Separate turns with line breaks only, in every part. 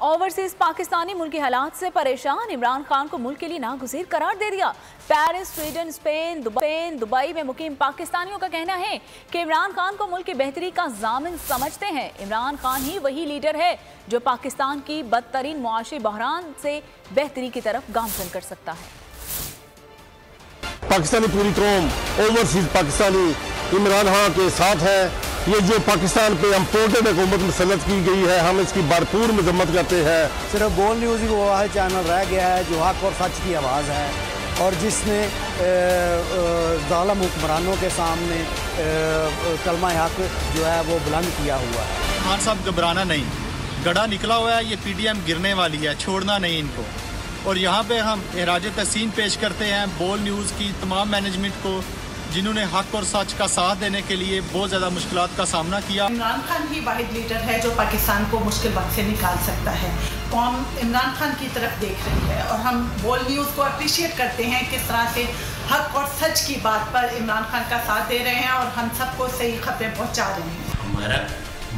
Overseas Pakistani मुल्की हालात से परेशान, इमरान खान को मुल्क के लिए नागुज़ीर करार दे दिया। पेरिस, स्वीडन, स्पेन, दुबई में मुकीम पाकिस्तानियों का कहना है कि इमरान खान को मुल्क की बेहतरी का ज़ामिन समझते हैं। इमरान खान ही वही लीडर है जो पाकिस्तान की बदतरीन मुआशी बहरान से बेहतरी की तरफ गामजन कर सकता है।
पाकिस्तानी पूरी कौम ओवरसीज पाकिस्तानी इमरान खान के साथ है। ये जो पाकिस्तान पे इम्पोर्टेड हुकूमत मुसल्लत की गई है, हम इसकी भरपूर मजम्मत करते हैं।
सिर्फ बोल न्यूज़ ही वो वाहिद चैनल रह गया है जो हक और सच की आवाज़ है और जिसने ज़ालिम हुक्मरानों के सामने कलमा हक जो है वो बुलंद किया हुआ है।
खान साहब घबराना नहीं, गड़ा निकला हुआ है, ये PDM गिरने वाली है, छोड़ना नहीं इनको। और यहाँ पे हम एराज तहसीन पेश करते हैं बोल न्यूज़ की तमाम मैनेजमेंट को, जिन्होंने हक और सच का साथ देने के लिए बहुत ज़्यादा मुश्किलात का सामना किया।
इमरान खान ही वाहिद लीडर है जो पाकिस्तान को मुश्किल वक्त से निकाल सकता है। कौम इमरान खान की तरफ देख रही है और हम बोल न्यूज़ को अप्रिशिएट करते हैं किस तरह से हक और सच की बात पर इमरान खान का साथ दे रहे हैं और हम सबको सही खबरें पहुँचा रहे हैं।
हमारा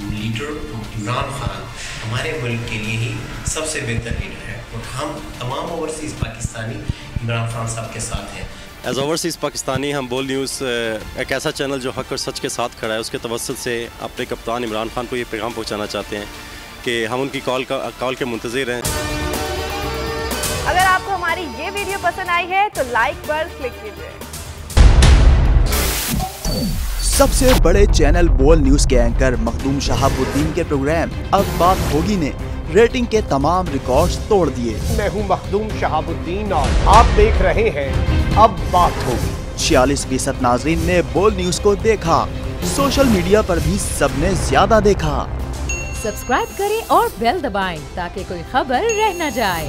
लीडर इमरान खान हमारे मुल्क के लिए ही सबसे बेहतर लीडर है और हम तमाम ओवरसीज़ पाकिस्तानी इमरान खान साहब के साथ हैं।
एज़ ओवरसीज़ पाकिस्तानी हम बोल न्यूज़ एक ऐसा चैनल जो हक और सच के साथ खड़ा है, उसके तवस्सुल से अपने कप्तान इमरान खान को ये पैगाम पहुंचाना चाहते हैं कि हम उनकी कॉल के मुंतज़िर हैं।
अगर आपको हमारी ये वीडियो पसंद आई है तो लाइक पर क्लिक कीजिए।
सबसे बड़े चैनल बोल न्यूज़ के एंकर मखदूम शहाबुद्दीन के प्रोग्राम अब बात होगी ने रेटिंग के तमाम रिकॉर्ड्स तोड़ दिए।
मैं हूं मखदूम शहाबुद्दीन और आप देख रहे हैं अब बात होगी।
46% नाजरीन ने बोल न्यूज़ को देखा, सोशल मीडिया पर भी सबने ज्यादा देखा।
सब्सक्राइब करें और बेल दबाएं ताकि कोई खबर रह न जाए।